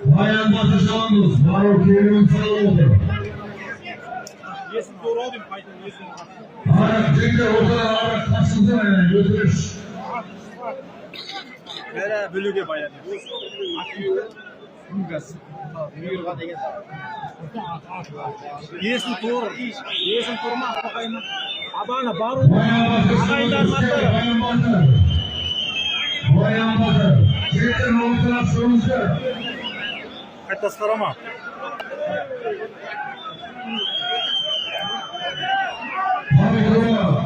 Bayan Batışanımız var o köyün sağlığı. Arak çünkü orada arak taşındı yani götürüş. Böyle bölüge bayan. Yesin tur, yesin turma pakayım. Abana baru. Bayan Batı. Çekten ortadan sonuçta. Hatta sarama. Tabii doğru.